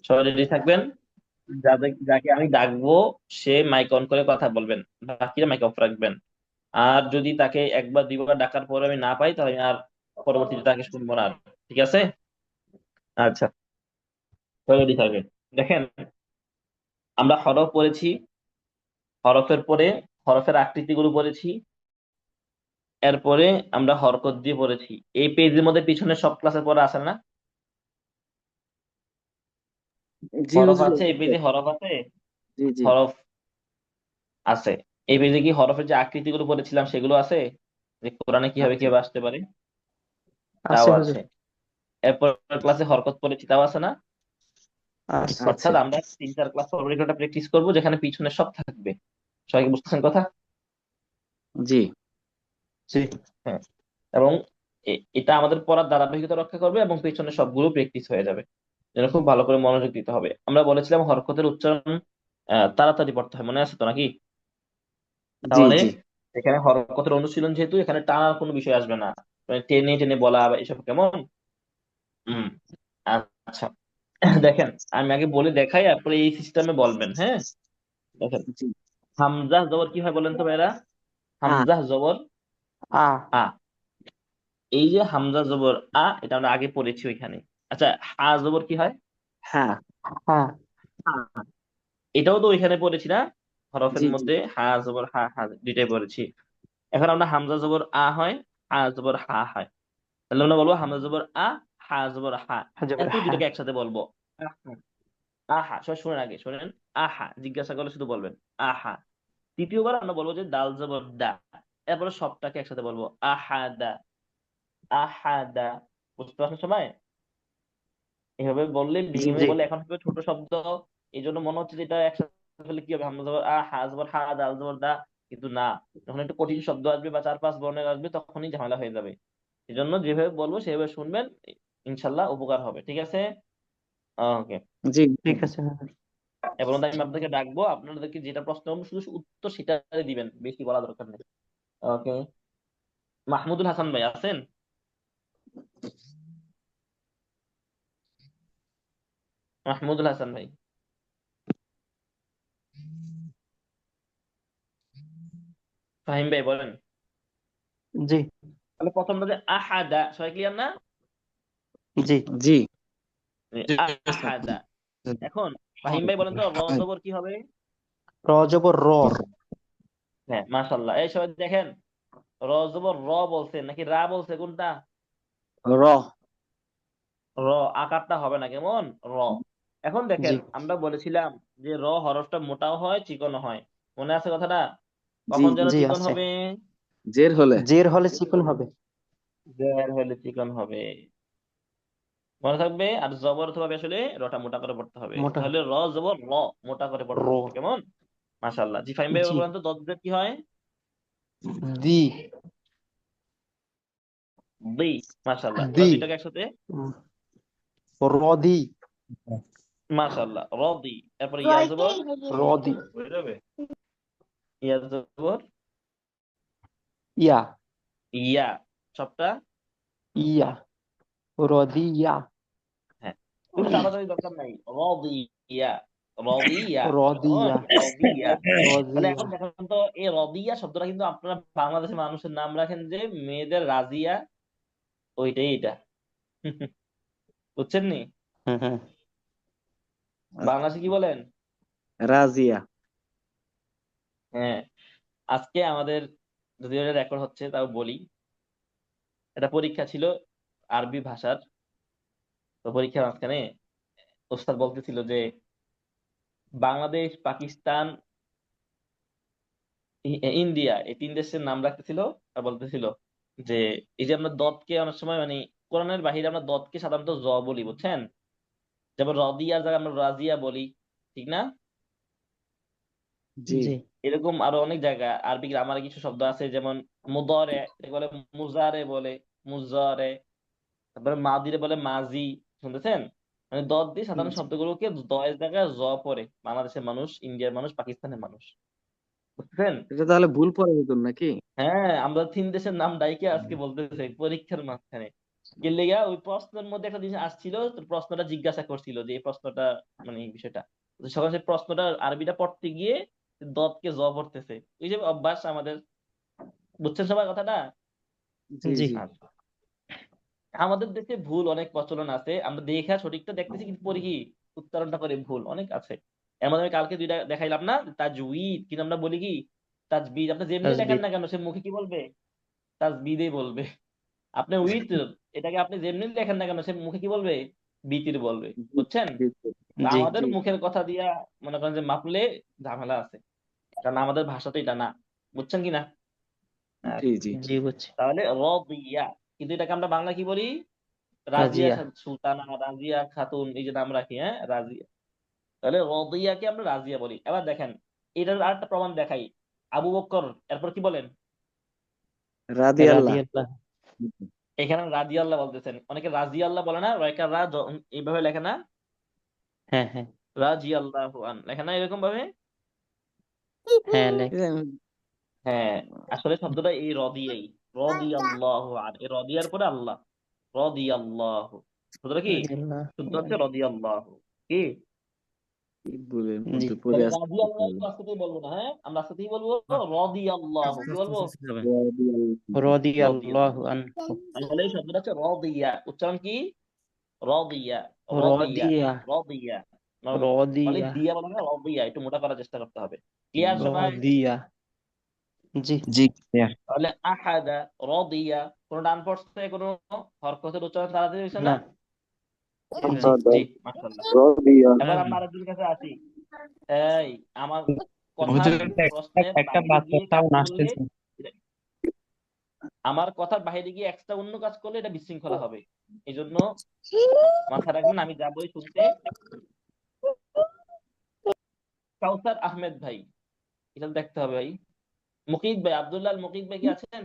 সবাই রেডি থাকবেন। যাকে আমি ডাকবো সে মাইক অন করে কথা বলবেন, বাকিরা মাইক অফ রাখবেন। আর যদি তাকে একবার দুইবার ডাকার পরে আমি না পাই তাহলে আমি আর পরবর্তীতে তাকে শুনবো না আর। ঠিক আছে? আচ্ছা, সবাই রেডি থাকবেন। দেখেন, আমরা হরফ পড়েছি, হরফের পরে হরফের আকৃতিগুলো পড়েছি, এরপরে আমরা হরকত দিয়ে পড়েছি। এই পেজের মধ্যে পিছনে সব ক্লাসের পরে আসে না? জি হরফ হুজুর, আছে এই পেজে, হরফ আছে, জি জি হরফ আছে। এই পেজে কি হরফের যে আকৃতিগুলো পড়েছিলাম সেগুলো আছে? যে কোরআনে কিভাবে আচ্ছা, কিভাবে আসতে পারে, তাও আছে আছে। হুজুর। এরপর ক্লাসে হরকত পড়েছি, তাও আছে না? আছে। আছে। অর্থাৎ আমরা 3-4 ক্লাস পরবর্তীটা প্র্যাকটিস করবো যেখানে পিছনে সব থাকবে। সবাই কি বুঝতেছেন কথা? জি জি। হ্যাঁ। এবং এটা আমাদের পড়ার ধারাবাহিকতা রক্ষা করবে এবং পেছনে সবগুলো প্র্যাকটিস হয়ে যাবে। যেন খুব ভালো করে মনোযোগ দিতে হবে। আমরা বলেছিলাম হরকতের উচ্চারণ তাড়াতাড়ি পড়তে হয়, মনে আছে তো নাকি? জি তাহলে জি এখানে হরকতের অনুশীলন, যেহেতু এখানে টানার কোনো বিষয় আসবে না, মানে টেনে টেনে বলা বা এসব, কেমন? হম। আচ্ছা, দেখেন, আমি আগে বলে দেখাই, তারপরে এই সিস্টেমে বলবেন, হ্যাঁ? দেখেন, জি। হামজা জবর কি হয় বলেন তো ভাইরা? আ হামজা জবর আ। আ। এই যে হামজা জবর আ, এটা আমরা আগে পড়েছি ওইখানে। আচ্ছা, হা জবর কি হয়? হ্যাঁ। হ্যাঁ। হা। এটাও তো ওইখানে পড়েছি না? হরফের জি জি মধ্যে হা জবর হা, হা দুইটাই পড়েছি। এখন আমরা হামজা জবর আ হয়, হা জবর হা হয়। তাহলে আমরা বলবো হামজা জবর আ, হা জবর হা। হাজার এরপর হ্যাঁ। দুটাকে একসাথে বলবো। আহা। আহা, সবাই শুনেন, আগে শোনেন। আহা, জিজ্ঞাসা করলে শুধু বলবেন আহা। তৃতীয়বার আমরা বলবো যে দাল জবর দা, এরপরে সবটাকে একসাথে বলবো আহাদা, আহাদা। বুঝতে পারছেন সবাই? এভাবে বললে, জি ভেঙে জি। ভেঙে বললে এখন হবে ছোট শব্দ। এই জন্য মনে হচ্ছে যে এটা একসাথে বললে কি হবে, হামজা জবর আ, হা জবর হা, দাল জবর দা। কিন্তু না, যখন একটু কঠিন শব্দ আসবে বা 4-5 বর্ণের আসবে তখনই ঝামেলা হয়ে যাবে। এই জন্য যেভাবে বলবো সেভাবে শুনবেন, ইনশাল্লাহ উপকার হবে। ঠিক আছে? ওকে। জি ঠিক আছে হুজুর। এবার আমি আপনাদেরকে ডাকবো, আপনাদেরকে যেটা প্রশ্ন করবো শুধু শুধু উত্তর সেটা দিবেন, বেশি বলা দরকার নেই। ওকে। মাহমুদুল হাসান ভাই আছেন? মাহমুদুল হাসান ভাই। ফাহিম ভাই বলেন। জি তাহলে প্রথমটা যে আহাদা, সবাই ক্লিয়ার না? জি। জি আহাদা। এখন ফাহিম ভাই বলেন তো, র জবর কি হবে? র জবর র। হ্যাঁ, মাশাল্লাহ। এই সবাই দেখেন, র জবর র বলছে নাকি রা বলছে, কোনটা? র র। আকারটা হবে না, কেমন? র। এখন দেখেন, জি আমরা বলেছিলাম যে র হরফটা মোটাও হয় চিকনও হয়। মনে আছে কথাটা? জি কখন যেন জি চিকন আছে। হবে? জের হলে। জের হলে চিকন হবে। জের হলে চিকন হবে, মনে থাকবে। আর জবর অথবা আসলে রটা মোটা করে পড়তে হবে, মোটা। তাহলে র জবর র, মোটা করে পড়তে র। হবে, কেমন? মাশাআল্লাহ। জি ফাইম ভাই জি। বলেন তো, দজ্জের কি হয়? দি। দি। মাশাআল্লাহ, এবার দি। দুইটাকে একসাথে। উম, র দি। মাশাআল্লাহ, র দি। এরপর ইয়া জবর র দি। হয়ে যাবে, ইয়া জবর ইয়া। ইয়া, সবটা। ইয়া। র দি ইয়া। হ্যাঁ, খুব তাড়াতাড়ি দরকার নাই, র দি ইয়া, র দি ইয়া, র দি কেমন? ইয়া। র দি ইয়া। র দি তাহলে ইয়া। এখন দেখেন তো, এই রদিয়া শব্দটা কিন্তু আপনারা বাংলাদেশের মানুষের নাম রাখেন যে মেয়েদের রাজিয়া, ওইটাই এটা। বুঝছেন নি? হুম হুম। বাংলাদেশে কি বলেন? রাজিয়া। হ্যাঁ। আজকে আমাদের, যদিও এটা রেকর্ড হচ্ছে তাও বলি, এটা পরীক্ষা ছিল আরবি ভাষার। তো পরীক্ষার মাঝখানে ওস্তাদ বলতেছিল যে বাংলাদেশ, পাকিস্তান, ইন্ডিয়া, এই 3 দেশের নাম রাখতেছিল। আর বলতেছিল যে এই যে আমরা দতকে অনেক সময়, মানে কোরআনের বাহিরে আমরা দতকে সাধারণত জ বলি, বুঝছেন? যেমন রদিয়ার জায়গায় আমরা রাজিয়া বলি, ঠিক না? জি জি এরকম আরো অনেক জায়গায় আরবি গ্রামারে কিছু শব্দ আছে, যেমন মুদরে এটাকে বলে মুজারে বলে, মুজারে। তারপরে মাদিরে বলে মাজি। শুনতেছেন? মানে দত দিয়ে সাধারণ জি। শব্দগুলোকে দয়ের জায়গায় জ পড়ে বাংলাদেশের মানুষ, ইন্ডিয়ার মানুষ, পাকিস্তানের মানুষ। বুঝছেন? এটা তাহলে ভুল পড়ে যেত নাকি? হ্যাঁ, আমরা 3 দেশের নাম ডাইকে আজকে বলতেছি পরীক্ষার মাঝখানে। কি লেগা ওই প্রশ্নের মধ্যে একটা জিনিস আসছিল, তো প্রশ্নটা জিজ্ঞাসা করছিল যে এই প্রশ্নটা মানে এই বিষয়টা, তো সকাল সেই প্রশ্নটা আরবিটা পড়তে গিয়ে দতকে জ পড়তেছে, ওই যে অভ্যাস আমাদের, বুঝছেন সবাই কথাটা? জি জি। জি। আচ্ছা। আমাদের দেশে ভুল অনেক প্রচলন আছে, আমরা দেখা সঠিকটা দেখতেছি কিন্তু পড়ি কি উচ্চারণটা করে ভুল অনেক আছে। এমন আমি কালকে দুইটা দেখাইলাম না, তাজউইদ, কিন্তু আমরা বলি কি তাজবিদ। আপনি যেমনি লেখেন তাসবিহ। না কেন সে মুখে কি বলবে? তাজবিদেই বলবে। আপনি উইতর, এটাকে আপনি যেমনি লেখেন না কেন সে মুখে কি বলবে? বিতির বলবে। জি বুঝছেন? জি তো জি। আমাদের জি মুখের কথা দিয়া মনে করেন যে মাপলে ঝামেলা আছে, কারণ আমাদের ভাষা তো এটা না। বুঝছেন কি না? জি জি। জি বুঝছি। তাহলে রদিয়া, কিন্তু এটাকে আমরা বাংলা কি বলি? রাজিয়া রাজিয়া। সুলতানা, রাজিয়া খাতুন, এই যে নাম রাখি, হ্যাঁ রাজিয়া। তাহলে রদিয়াকে আমরা রাজিয়া বলি। এবার দেখেন, এটার আরেকটা প্রমাণ দেখাই। আবু বকর, এরপর কি বলেন? রাদি আল্লাহ। রাদিয়াল্লাহ। এখানে রাজি আল্লাহ বলতেছেন, অনেকে রাজি আল্লাহ বলে না, রয়কার এইভাবে লেখে না, হ্যাঁ হ্যাঁ। রাজি আল্লাহ আন লেখে না এরকম ভাবে। হ্যাঁ লেখ। হ্যাঁ, আসলে শব্দটা এই রদিয়াই, রদি আল্লাহ আন, এই রদিয়ার পরে আল্লাহ, রদি আল্লাহ, শব্দটা কি রাদিয়াল্লাহ। শুদ্ধ হচ্ছে রদি আল্লাহ। কি কি বলে জি। মধ্যে পড়ে তাহলে আছে। রাজি আল্লাহ একটু আস্তেই বলবো না, হ্যাঁ আমরা আস্তেই বলবো, রদি আল্লাহ, কি বলবো? রাদি আল্লাহ। রদি আল্লাহ। রাদিয়াল্লাহু আনহু। তাহলে এই শব্দটা হচ্ছে রদিয়া, উচ্চারণ কি? রদিয়া, রদিয়া, রাদিয়া। রদিয়া। নরমালি রাদিয়া। দিয়া বলে না, রদিয়া, একটু মোটা করার চেষ্টা করতে হবে। ক্লিয়ার সবাই? রাদিয়া। জি। জি ক্লিয়ার। তাহলে আহাদা, রদিয়া, কোন ডান পড়ছে, কোন হরকতের উচ্চারণ তাড়াতাড়ি হয়েছে না? না। হয়েছে। জি। জি, মাশাআল্লাহ। রাদিয়া। এবার আমরা আরেকজনের কাছে আসি। এই আমার কথার হুজুর, প্রশ্নের একটা বাইরে বাচ্চা গিয়ে কাজ সাউন্ড করলে, আসতেছে। আমার কথার বাইরে গিয়ে এক্সট্রা অন্য কাজ করলে এটা বিশৃঙ্খলা হবে। এই জন্য মাথায় রাখবেন, আমি যাবোই শুনতে। কাউসার আহমেদ ভাই, এটা দেখতে হবে ভাই। মুকিত ভাই, আব্দুল্লাহ আল মুকিত ভাই কি আছেন?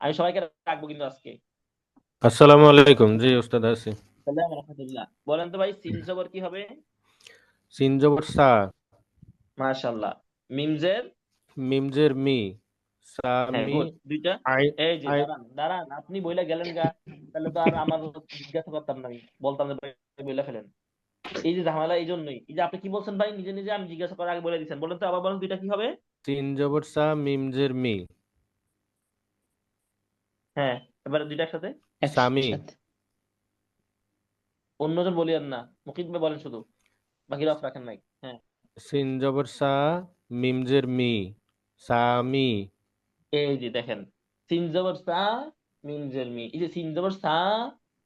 আমি সবাইকে রাখবো কিন্তু আজকে। আসসালামু আলাইকুম। জি উস্তাদ আছি। সালাম রাহমাতুল্লাহ। বলেন তো ভাই, সিন জবর কি হবে? সিন জবর সা, মাশাআল্লাহ। মিমজের, মিমজের মি, সা হ্যাঁ মি, গুড, দুইটা। আই এই যে আই। দাঁড়ান দাঁড়ান, আপনি বইলা গেলেন গা, তাহলে তো আর আমার জিজ্ঞাসা করতাম না, আমি বলতাম যে ভাই বইলা ফেলেন। এই যে ঝামেলা এই জন্যই, এই যে আপনি কি বলছেন ভাই, নিজে নিজে আমি জিজ্ঞাসা করার আগে বলে দিচ্ছেন, বলেন তো আবার বলেন, দুইটা কি হবে? সিন জবর সা, মিমজের মি, হ্যাঁ, এবার দুইটা একসাথে। সামি। একসাথে। অন্যজন বলিয়েন না, মুকিত ভাই বলেন শুধু, বাকিরা অফ রাখেন নাই। হ্যাঁ, সিন জবর সা, মিমজের মি, সামি। এই যে দেখেন, সিন জবর সা, মিম জের মি, এই যে সিন জবর সা,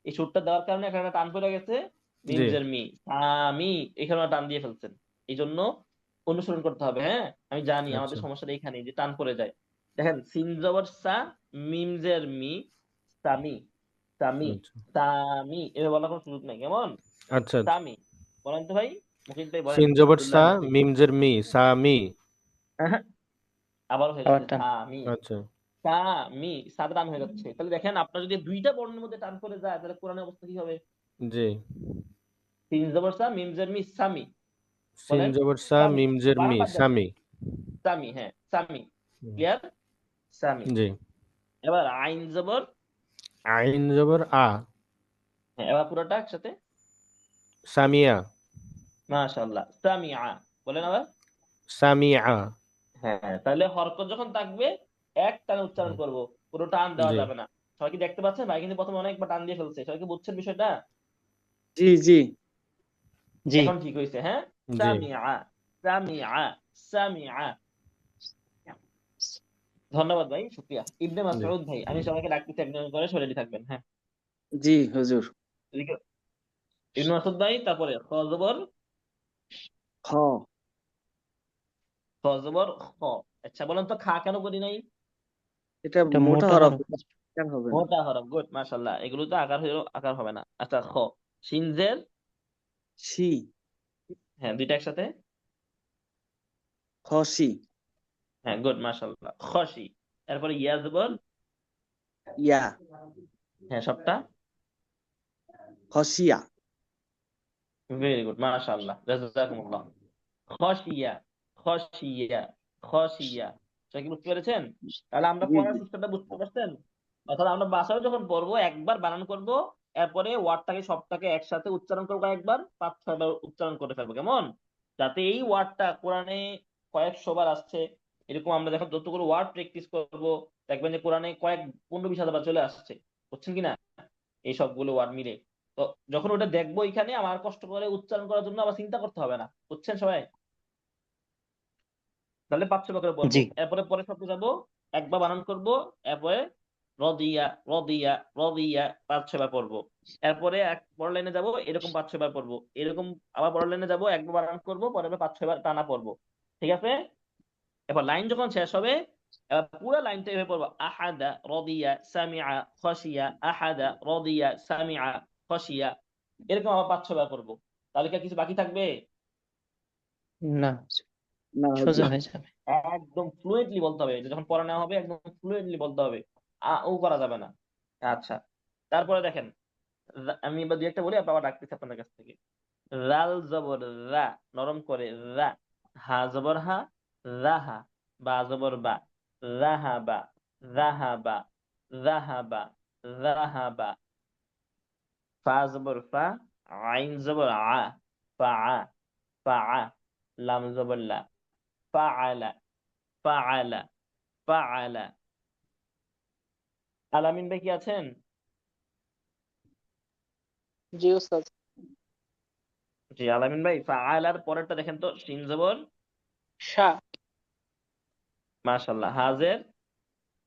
এই সুরটা দেওয়ার কারণে এখানে একটা টান পড়ে গেছে। মিম জি জের মি, সামি, এখানে একটা টান দিয়ে ফেলছেন। এই জন্য অনুসরণ করতে হবে, হ্যাঁ আমি জানি আমাদের আচ্ছা সমস্যাটা এখানে যে টান পড়ে যায়। দেখেন, সিন জবর সা, মিম জের মি, সামি, সামি, আচ্ছা সামি, এভাবে বলার কোনো সুযোগ নাই, কেমন? আচ্ছা আচ্ছা। সামি, বলেন তো ভাই, মুকিত ভাই বলেন, সিন জবর আব্দুল্লাহ সা, মুকিত। মিমজের মি, সামি। আবার হয়ে আবার যাচ্ছে টান। সামি, আচ্ছা সামি, সাদা টান হয়ে যাচ্ছে। তাহলে দেখেন, আপনার যদি দুইটা বর্ণের মধ্যে টান পড়ে যায় তাহলে কোরআনের অবস্থা কি হবে? জি। তিন জবর সা, মিম জের মি, সামি, সিন বলেন। জবর সা, সামি, মিমজের মি, বারবার যাচ্ছে, সামি। সামি, হ্যাঁ সামি। হুম, ক্লিয়ার? সামি। জি। এবার আইন জবর, আইন জবর আ, হ্যাঁ এবার পুরোটা একসাথে। সামিয়া, মাশাআল্লাহ, সামিআ, বলেন আবার। সামিয়া। হ্যাঁ, তাহলে হরকত যখন থাকবে এক টানে উচ্চারণ করব, পুরো টান দেওয়া জি যাবে না। সবাই কি দেখতে পাচ্ছেন? ভাই কিন্তু প্রথমে অনেকবার টান দিয়ে ফেলছে, সবাই কি বুঝছেন বিষয়টা? জি জি। জি। এখন ঠিক হয়েছে, হ্যাঁ। জি সামিআ, সামিআ, সামিআ। ধন্যবাদ ভাই, শুকরিয়া। ইবনে জি মাসউদ ভাই, আমি সবাইকে ডাকতেছি, একজন করে রেডি থাকবেন, হ্যাঁ। জি হুজুর। এদিকে ইবনে মাসউদ ভাই, তারপরে খ জবর, খ। খ জবর খ। আচ্ছা বলেন তো, খা কেন করি নাই? এটা এটা মোটা মোটা হরফ, হরফ। কেন হবে না? মোটা হরফ, গুড মাশাআল্লাহ, এগুলো তো আকার হইলো, আকার হবে না। আচ্ছা খ, সিনজের, শি। হ্যাঁ দুইটা একসাথে। খসি। হ্যাঁ গুড মাশাআল্লাহ, খসি। এরপরে ইয়া জবর, ইয়া। হ্যাঁ সবটা। খসিয়া। ভেরি গুড মাশাআল্লাহ, জাযাকুমুল্লাহ। খসিয়া, খসিয়া, খসিয়া। সবাই কি বুঝতে পেরেছেন? তাহলে আমরা জি পড়ার জি। সিস্টেমটা বুঝতে পারছেন? অর্থাৎ আমরা বাসায় যখন পড়বো একবার বানান করব, এরপরে ওয়ার্ডটাকে সবটাকে একসাথে উচ্চারণ করবো, একবার 5-6 বার উচ্চারণ করে ফেলবো, কেমন? যাতে এই ওয়ার্ডটা কোরআনে কয়েকশো বার আসছে, এরকম আমরা যখন যতগুলো ওয়ার্ড প্র্যাকটিস করব দেখবেন যে কোরআনে কয়েক 15-20 হাজার বার চলে আসছে, বুঝছেন কিনা, এই সবগুলো ওয়ার্ড মিলে। তো যখন ওটা দেখবো এখানে আমার কষ্ট করে উচ্চারণ করার জন্য আবার চিন্তা করতে হবে না, বুঝছেন সবাই? তাহলে 5-6 বার করে পড়বো, জি এরপরে পরে শব্দ যাবো, একবার বানান করব, এরপরে রদিয়া রদিয়া রদিয়া 5-6 বার পড়বো, এরপরে পরের লাইনে যাবো, এরকম 5-6 বার পড়বো, এরকম আবার পরের লাইনে যাবো, একবার বানান করবো, পরের বার 5-6 বার টানা পড়বো, ঠিক আছে? এবার লাইন যখন শেষ হবে, এবার পুরো লাইনটা এভাবে পড়বো, আহাদা রদিয়া সামিআ খাশিয়া, আহাদা রদিয়া সামিআ খাশিয়া, এরকম আবার 5-6 বার করবো। তাহলে কি আর কিছু বাকি থাকবে? না, না সোজা হুজুর। হয়ে যাবে। একদম ফ্লুয়েন্টলি বলতে হবে, এটা যখন পড়া নেওয়া হবে একদম ফ্লুয়েন্টলি বলতে হবে, ও করা যাবে না। আচ্ছা, তারপরে দেখেন, আমি এবার দুই একটা বলি, আপনার আবার ডাকতেছি আপনার কাছ থেকে। রাল জবর রা, নরম করে রা, হা জবর হা, রাহা, বা জবর বা, রাহাবা রাহাবা রাহাবা রাহাবা, ফা জবর ফা, আইন জবর আ, ফা আ, ফা আ, লাম জবর লা, ফা আলা, ফা আলা, ফা আলা। আলামিন ভাই কি আছেন? জি ওস্তাদ। জি আলামিন ভাই, ফাআলার পরেরটা দেখেন তো, শিন জবর শা, মাশাআল্লাহ, হাজের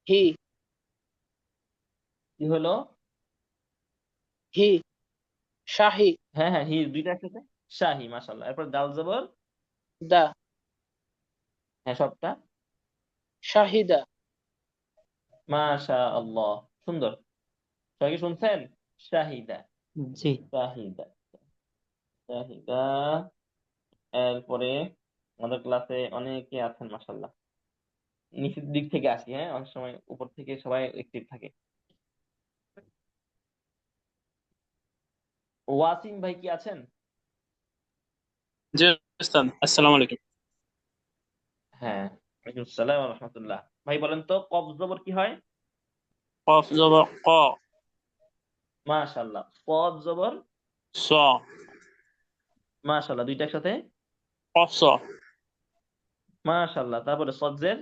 হি, কি হলো? হি, শাহি, হ্যাঁ হ্যাঁ, হি দুইটা একসাথে, শাহি, মাশাআল্লাহ। এরপর দাল জবর, দা, হ্যাঁ সবটা, শাহিদা। মাশাআল্লাহ, সুন্দর। সবাই কি শুনছেন? শাহিদা জি শাহিদা শাহিদা। এরপরে আমাদের ক্লাসে অনেকে আছেন মাশাআল্লাহ, নিচের দিক থেকে আসি, হ্যাঁ অনেক সময় উপর থেকে সবাই অ্যাক্টিভ থাকে। ওয়াসিম ভাই কি আছেন? জি ওস্তাদ, আসসালামু আলাইকুম। হ্যাঁ, ওয়ালাইকুম আসসালাম ওয়া রাহমাতুল্লাহ। ভাই বলেন তো, কফ জবর কি হয়? কফ জবর ক, মাশাআল্লাহ। কফ জবর স, মাশাআল্লাহ, দুইটা একসাথে, কফ স, মাশাআল্লাহ। তারপরে সজ্জের,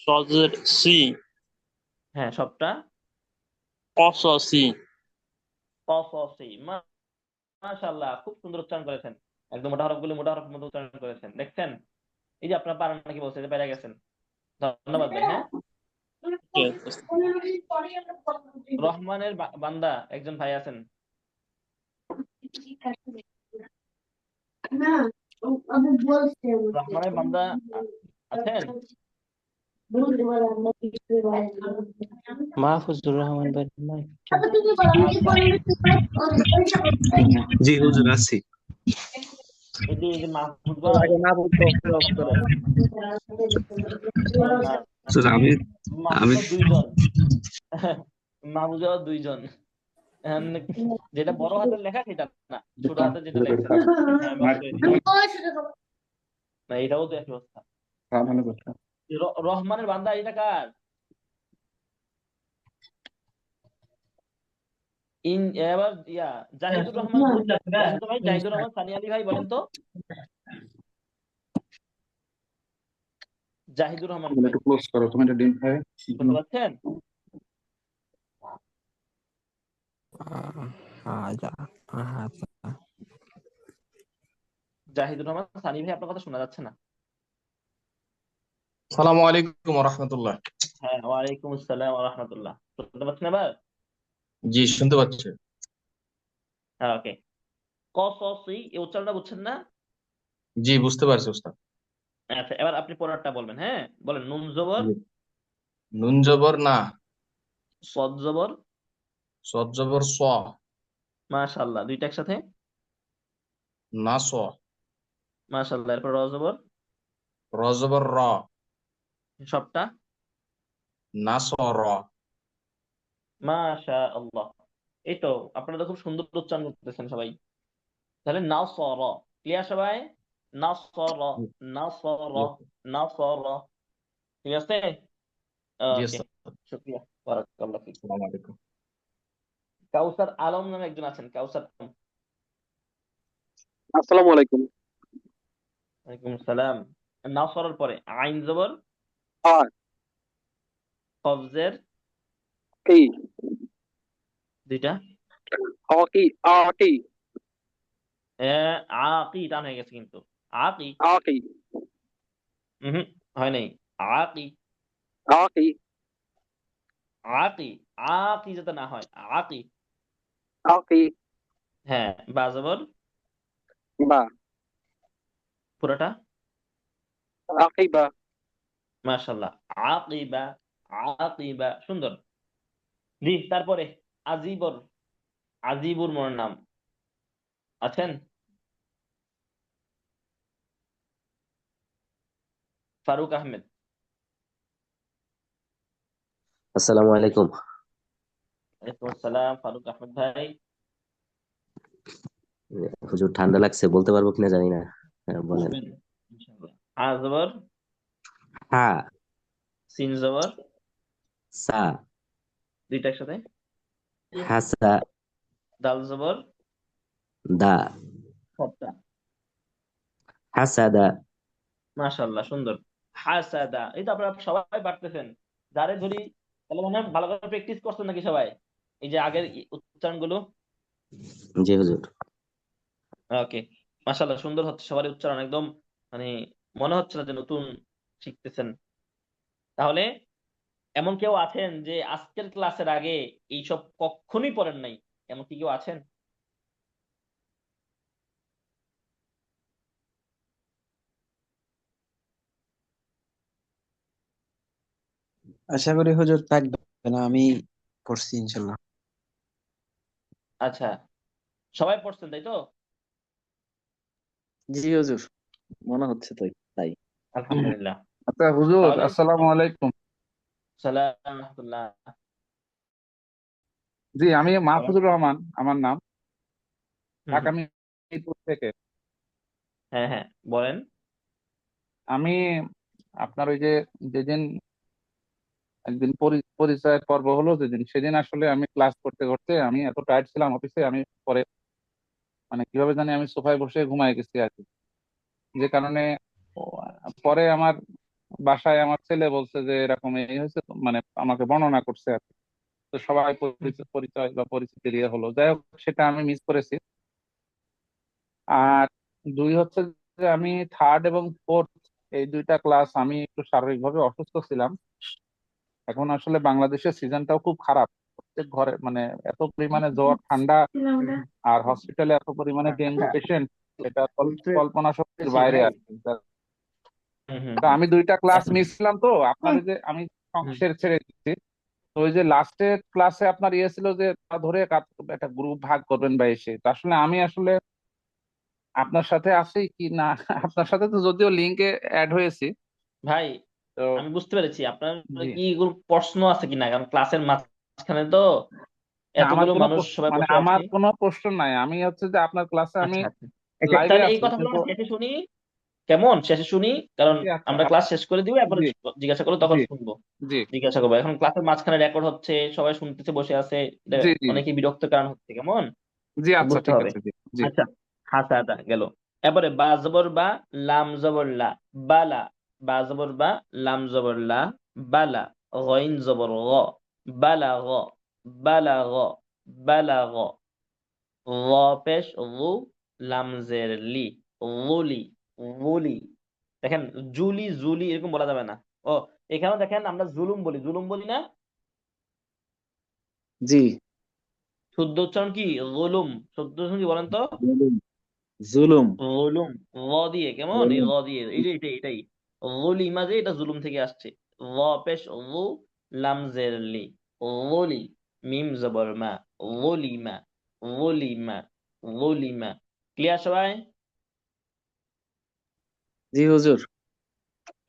সজের সি, হ্যাঁ সবটা, কফ স সি। কফ অ সি, মাশাআল্লাহ, খুব সুন্দর উচ্চারণ করেছেন, একদম মোটা হরফগুলো মোটা হরফের মতো উচ্চারণ করেছেন, দেখছেন? এই যে আপনার পারেন নাকি বলছে যে পেরে গেছেন, ধন্যবাদ ভাই। হ্যাঁ, জি ওস্তাদ। রহমানের বান্দা একজন ভাই আছেন, রহমানের বান্দা আছেন? মাহফুজুর রহমান ভাই নাই। আচ্ছা, জি হুজুর আছি। এই যে মাহফুজ ভাই, আগে না বলতে অফ করে। হুজুর আমি মাহফুজ আমি তো দুইজন, মাহফুজ দুইজন, এখন যেটা বড় হাতের লেখা সেটা না, ছোট হাতের যেটা লেখছেন, হ্যাঁ আমি off করে দিলাম। না, এটাও তো একই অবস্থা। রহমানের বান্দা এটা কার? এবার জাহিদুর রহমান, বলেন তো ভাই, জাহিদুর রহমান সানি আলী ভাই বলেন তো, জাহিদুর রহমান ভাই একটু ক্লোজ করো, তুমি এটা ডিম খাবে। বলতে পারছেন? জাহিদুর রহমান সানি ভাই, আপনার কথা শোনা যাচ্ছে না। সালামু আলাইকুম ওয়া রাহমাতুল্লাহ। হ্যাঁ, ওয়ালাইকুম আসসালাম ওয়া রাহমাতুল্লাহ, শুনতে পাচ্ছেন এবার? জি শুনতে পাচ্ছি। হ্যাঁ, ওকে। কসসি, এই উচ্চারণটা বুঝছেন না? জি বুঝতে পারছি ওস্তাদ। আচ্ছা, এবার আপনি পরেরটা বলবেন, হ্যাঁ বলেন। নুন জবর, জি। নুন জবর না, সদ জবর, সদ জবর স, মাশাআল্লাহ, দুইটা একসাথে, না স, মাশাআল্লাহ। এরপর র জবর, র জবর র, সবটা, না স র। মাশাআল্লাহ। এই তো, আপনারা তো খুব সুন্দর উচ্চারণ করতেছেন সবাই। তাহলে নাসর, ক্লিয়ার সবাই? নাসর, নাসর, জি নাসর, ঠিক আছে? জি ওকে, ওস্তাদ। শুক্রিয়া। বারাকাল্লাহ ফিক। আসসালামু আলাইকুম। কাউসার আলম নামে একজন আছেন, কাউসার আলম। আসসালামু আলাইকুম। ওয়ালাইকুম সালাম। নাসরের পরে আইন জবর, আর কবজের কি দুইটা, আকি আকি আকি টান হয়ে গেছে কিন্তু, আকি আকি হুম হয় নাই, আকি আকি আকি আকি যাতে না হয়, আকি। আকি হ্যাঁ, বা জবর বা পুরোটা, আকিবা মাশাআল্লাহ, আকিবা, আকিবা, সুন্দর। জি, তারপরে আজিবর, আজিবুর মোর নাম আছেন? ফারুক আহমেদ। আসসালামু আলাইকুম। ওয়ালাইকুম আসসালাম ফারুক আহমেদ ভাই। হুজুর ঠান্ডা লাগছে, বলতে পারবো কিনা জানি না। হ্যাঁ, বলেন। বলবেন ইনশাআল্লাহ। হা জবর, হা, সিন জবর, সা, দুইটা একসাথে, হাসা, দাল জবর, দা, সবটা। হাসাদা। মাশাআল্লাহ, সুন্দর। হাসাদা, এই তো আপনারা সবাই পারতেছেন। যারে ধরি তাহলে মনে হয় ভালো করে প্র্যাকটিস করছেন নাকি সবাই, এই যে আগের উচ্চারণ গুলো। জি হুজুর। ওকে, মাশাআল্লাহ, সুন্দর হচ্ছে সবার উচ্চারণ, একদম মানে মনে হচ্ছে না যে নতুন শিখতেছেন। তাহলে এমন কেউ আছেন যে আজকের ক্লাসের আগে এইসব কখনোই পড়েন নাই, এমন কি কেউ আছেন? আশা করি হুজুর থাকবে না, আমি পড়ছি ইনশাল্লাহ। আচ্ছা, সবাই পড়ছেন তাই তো? জি হুজুর, মনে হচ্ছে তাই তাই। আলহামদুলিল্লাহ। আচ্ছা হুজুর, তাহলে আসসালামু আলাইকুম। সালাম রাহমাতুল্লাহ। জি, আমি বলেন। মাহফুজুর রহমান আমার নাম, হুম ঢাকা হুম, মিরপুর থেকে। হ্যাঁ হ্যাঁ, বলেন। আমি আপনার ওই যে যেদিন একদিন পরিচয় পর্ব হলো যেদিন, সেদিন আসলে আমি ক্লাস করতে করতে আমি এত টায়ার্ড ছিলাম অফিসে, আমি পরে মানে কিভাবে জানি আমি সোফায় বসে ঘুমায় গেছি আর কি। যে কারণে ও- পরে আমার বাসায় আমার ছেলে বলছে যে এরকম এই হয়েছে, মানে আমাকে বর্ণনা করছে আর কি। তো সবাই পরিচয় পরিচয় বা পরিচিতি দিয়ে হলো, যাই হোক সেটা আমি মিস করেছি। আর দুই হচ্ছে যে আমি থার্ড এবং ফোর্থ এই দুইটা ক্লাস আমি একটু শারীরিকভাবে অসুস্থ ছিলাম। এখন আসলে বাংলাদেশের সিজনটাও খুব খারাপ, প্রত্যেক ঘরে মানে এত পরিমাণে জ্বর ঠান্ডা, আর হসপিটালে এত পরিমাণে ডেঙ্গু পেশেন্ট, এটা বুঝতে কল্পনা শক্তির পেরেছি বাইরে ভাই। আর কি। হুম হুম তা হুম। আমি দুইটা ক্লাস এখন মিস ছিলাম, তো আপনার ওই যে আমি হুম, ছেড়ে দিচ্ছি। তো ওই যে লাস্টের ক্লাসে আপনার ইয়ে ছিল যে তা ধরে একটা গ্রুপ ভাগ করবেন বা এসে, তো আসলে আমি আসলে আপনার সাথে আছি কি না আপনার সাথে তো যদিও লিঙ্কে অ্যাড হয়েছি। ভাই তো আমি বুঝতে পেরেছি আপনার জি, কি কোনো প্রশ্ন আছে কিনা, কারণ ক্লাসের মাঝখানে তো না আমার এতগুলো কোনো মানুষ সবাই মানে বসে আছি। আমার কোনো প্রশ্ন নাই, আমি হচ্ছে যে আপনার ক্লাসে আমি আচ্ছা আচ্ছা আচ্ছা, লাইভে তাহলে এই আছি কথাগুলো কিন্তু। আমরা শেষে শুনি, কেমন? শেষে শুনি, কারণ জি আচ্ছা আমরা ক্লাস শেষ করে দিব, এরপরে জি জিজ্ঞাসা করলে জি তখন শুনবো। জি জিজ্ঞাসা করবো, এখন ক্লাসের মাঝখানে রেকর্ড হচ্ছে, সবাই শুনতেছে বসে আছে, এটা জি জি অনেকে বিরক্ত কারণ হচ্ছে, কেমন? জি আচ্ছা বুঝতে ঠিক হবে। আছে, জি জি। আচ্ছা, হাসাদা গেল। এবারে বা জবর বা, লাম জবর লা, বালা। বা জবর বা, লাম জবর লা, বালা। গইন জবর গ, বালা গ, বালা গ, বালা গ। গ পেশ গু, লাম জের লি, গুলি, গুলি। দেখেন, জুলি জুলি এরকম বলা যাবে না। ও, এখানেও দেখেন আমরা জুলুম বলি, জুলুম বলি না? জি, শুদ্ধ উচ্চারণ কি? গুলুম। শুদ্ধ উচ্চারণ কি বলেন তো? জুলুম জুলুম গুলুম। গ দিয়ে, কেমন? এই জুলুম। গ দিয়ে, এই যে এটাই এটাই গুলিমা, যে এটা জুলুম থেকে আসছে। গ পেশ গু, লাম জের লি, গুলি। মিম জবর মা, গুলিমা, গুলিমা, গুলিমা। ক্লিয়ার সবাই? জি হুজুর।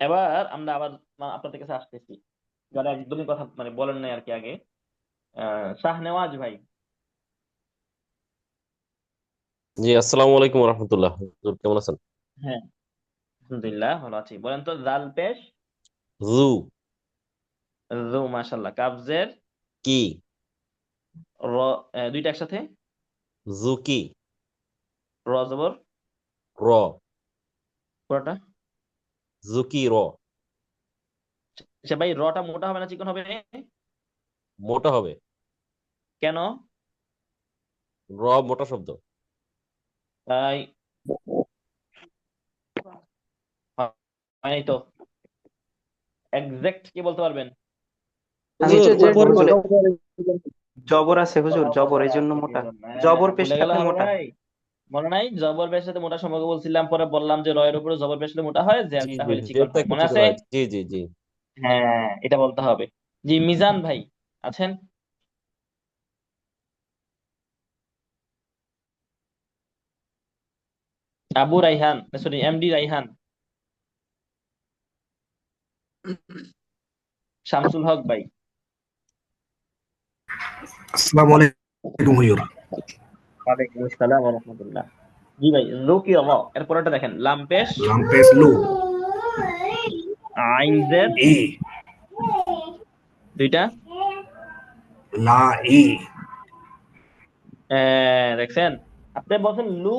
এবার আমরা আবার আপনাদের কাছে আসতেছি, যারা একদমই কথা মানে বলেন নাই আর কি আগে। শাহনেওয়াজ ভাই। জি, আসসালামু আলাইকুম রহমতুল্লাহ। হুজুর কেমন আছেন? হ্যাঁ, আলহামদুলিল্লাহ ভালো আছি। বলেন তো, জাল পেশ জু, জু, মাশাল্লাহ। কাবজের কি র দুইটা একসাথে, জুকি র জবর র পুরোটা। জুকি র আচ্ছা ভাই, রটা মোটা হবে না চিকন হবে? মোটা হবে। কেন? র মোটা শব্দ। তাই হয়নি তো। এক্সাক্ট কি বলতে পারবেন? নিচে যে উপরে বলে জবর আছে হুজুর, জবর এই জন্য মোটা। জবর পেশ ভুলে গেল থাকলে হবে মোটা। ভাই, মনে নাই? জবর পেশ সাথে মোটা সম্পর্ক বলছিলাম, পরে বললাম যে রয়ের উপরে জবর পেশ হলে মোটা হয়, জি জেরটা জি হলে চিকন জেডটা হয়, একটু মনে চিকন আছে? হয়। জি জি জি। হ্যাঁ, এটা বলতে হবে। জি, মিজান ভাই আছেন? আবু রাইহান, সরি এমডি রাইহান, শামসুল হক ভাই। আসসালামু আলাইকুম হুজুর। ওয়ালাইকুম আসসালাম ওয়া রাহমাতুল্লাহ। জি ভাই, রুকি আল্লাহ এর পরেরটা দেখেন, লাম পেশ, লাম্পেস লু আইন জের ই দুইটা। লা ই দেখছেন, আপনি বলছেন লু,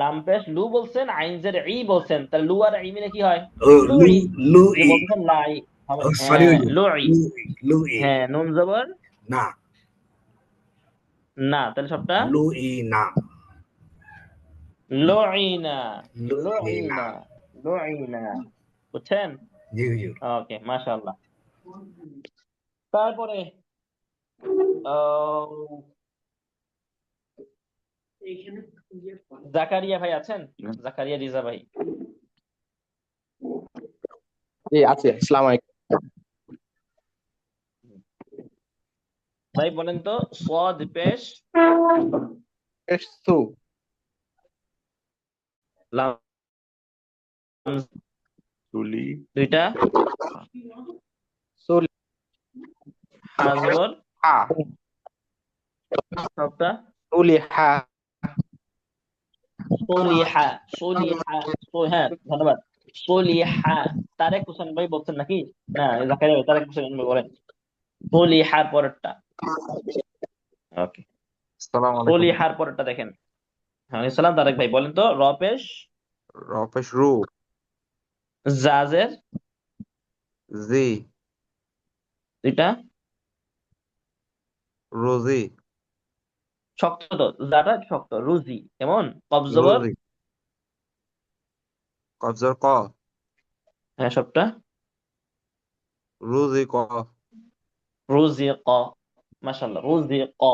লাম পেশ লু বলছেন, আইন জের ই বলছেন, তাহলে লু আর ই মিলে কি হয়? লু লুই। লু যে ই বলতেছেন লাই হবে, সরি হ্যাঁ হুজুর, লুই। লু ই লু ই হ্যাঁ, নুন জবর না, না, তাহলে সবটা লু ই না, লুইনা, লু ই না। লুইনা, লুইনা। বুঝছেন? জি হুজুর। ওকে, মাশাআল্লাহ। তারপরে আহ, জাকারিয়া ভাই আছেন? জাকারিয়া রিজা ভাই। জি আছে। আসসালামু আলাইকুম। ভাই বলেন তো, সোয়াদ পেশ সু লাম তুলি দুইটা, সুল হাজবর হা সবটা, সুলি হা সলিহা, সলিহা, হ্যাঁ ধন্যবাদ, সলিহা। তারেক হোসেন ভাই বলছেন নাকি? না, জাকারিয়া ভাই, তারেক হোসেন ভাই বলেন সলিহার পরেরটা। ওকে, আসসালামু আলাইকুম। সলিহার পরেরটা দেখেন। হ্যাঁ সালাম, তারেক ভাই বলেন তো, রপেশ রপেশ রু জাজের জি দুইটা, রোজি শক্ত তো, জাটা শক্ত, রুজি। কেমন? কবজবর রোজি কবজর ক হ্যাঁ সবটা, রোজি ক রুজি ক। মাশাআল্লাহ, রুজি ক।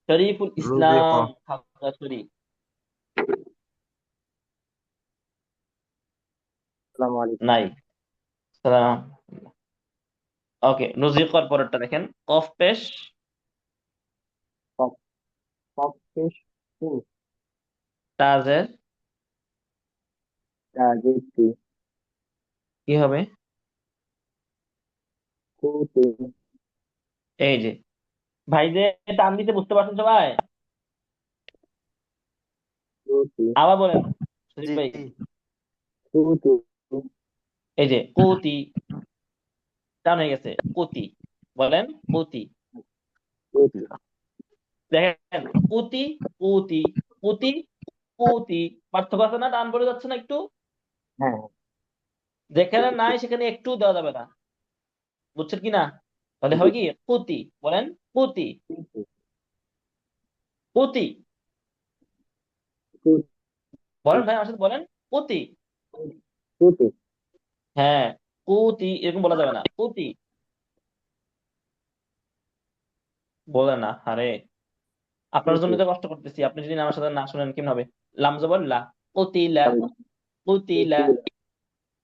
শরীফুল রোজি ক ইসলাম খাগড়াছড়ি। আসসালামু আলাইকুম। নাই। সালাম। ওকে, রুজিকর পরেরটা দেখেন, কফ পেশ কফ কফ পেশ কু তাজের তাজেতি কি হবে? কুতি এই যে ভাই, যে টান দিতে বুঝতে পারছেন সবাই? কুতি আবার বলেন শরীফ জি ভাই। কুতি এই যে কুতি, টান হয়ে গেছে, কুতি। বলেন কুতি। কুতি। দেখেন, কুতি, কুতি, কুতি, কুতি, পার্থক্য আছে না? টান পড়ে যাচ্ছে না একটু? হ্যাঁ, যেখানে নাই সেখানে একটু দেওয়া যাবে না, বুঝছেন কি না? তাহলে হবে কি কুতি, বলেন কুতি, কুতি। কুতি বলেন ভাই আমার সাথে বলেন, কুতি। কুতি হ্যাঁ, কুতি এরকম বলা যাবে না, কুতি বলে না। আরে আপনার জন্য কুতি তো কষ্ট করতেছি, আপনি যদি আমার সাথে না শুনেন কেমন হবে? লাম জবর লা, কুতিলা, কুতিলা।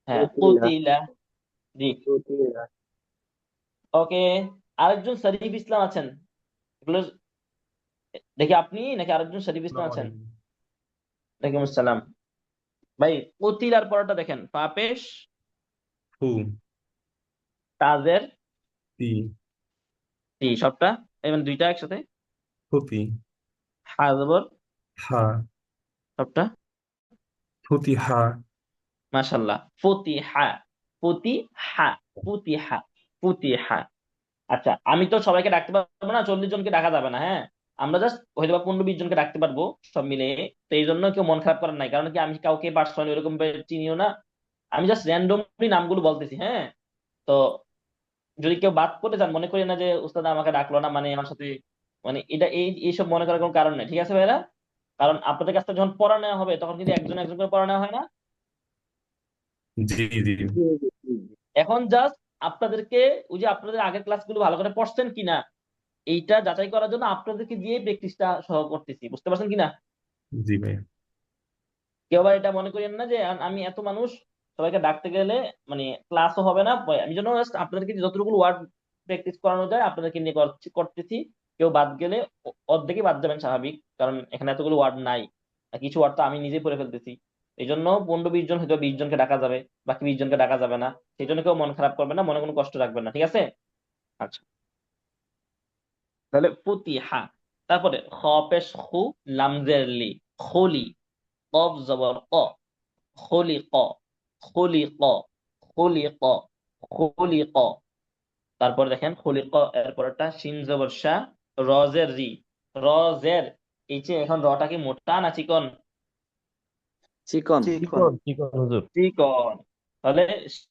হ্যাঁ, কুতিলা কুতিলা। জি। কুতিলা ওকে, আরেকজন শরীফ ইসলাম আছেন? এগুলো দেখি আপনি নাকি আরেকজন শরীফ ইসলাম আসসালামু আছেন? আলাইকুম। ওয়ালাইকুম আসসালাম। ভাই কুতিলার পরটা দেখেন, পাপেশ ফু তাজের তি টি সবটা, এবং দুইটা একসাথে, ফুতি হাজবর হা সবটা। ফুতি হা মাশাআল্লাহ, ফুতিহা, ফুতিহা, ফুতিহা, ফুতিহা। আচ্ছা, আমি তো সবাইকে ডাকতে পারবো না, 40 জনকে ডাকা যাবে না, হ্যাঁ। আমরা জাস্ট হয়তো বা 15-20 জনকে ডাকতে পারবো সব মিলে। তো এই জন্য কেউ মন খারাপ করার নাই, কারণ কি আমি কাউকে পার্সোনালি ওরকম ভাবে চিনিও না। আমি জাস্ট র্যান্ডমলি নামগুলো বলতেছি, হ্যাঁ। তো যদি কেউ বাদ পড়ে যান, মনে করি না যে উস্তাদ আমাকে ডাকলো না মানে আমার সাথে, মানে এটা এইসব মনে করার কোনো কারণ নেই, ঠিক আছে ভাইরা? কারণ আপনাদের কাছ থেকে যখন পড়া নেওয়া হবে তখন কিন্তু একজন একজন করে পড়া নেওয়া হয় না। জি জি জি জি জি জি। এখন জাস্ট আপনাদেরকে ওই যে আপনাদের আগের ক্লাসগুলো ভালো করে পড়ছেন কিনা এইটা যাচাই করার জন্য আপনাদেরকে দিয়ে প্র্যাকটিসটা সহ করতেছি, বুঝতে পারছেন কিনা? জি ভাই। কেউ আবার এটা মনে করেন না যে আমি এত মানুষ সবাইকে ডাকতে গেলে মানে ক্লাসও হবে না। আমি জন্য just আপনাদেরকে যতটুকু ওয়ার্ড প্র্যাকটিস করানো যায় আপনাদেরকে নিয়ে করতেছি। কেউ বাদ গেলে অর্ধেকই বাদ যাবেন, স্বাভাবিক, কারণ এখানে এতগুলো ওয়ার্ড নাই। আর কিছু ওয়ার্ড তো আমি নিজেই পড়ে ফেলতেছি। এই জন্য 15-20 জন, হয়তো 20 জনকে ডাকা যাবে, বাকি 20 জনকে ডাকা যাবে না। সেই জন্য কেউ মন খারাপ করবে না, মনে কোনো কষ্ট রাখবেন না, ঠিক আছে? আচ্ছা, তাহলে ফুতিহা। তারপরে খ পেশ খু, লামজের লি, খলি, কফ জবর ক, খলিক, খলিক, খলিক, খলিক। তারপরে দেখেন খলিক এর পরেরটা শিন জবর শা, রজের রি, রজের। এই যে এখন রটা কি মোটা না চিকন? চিকন। চিকন চিকন হুজুর। চিকন। তাহলে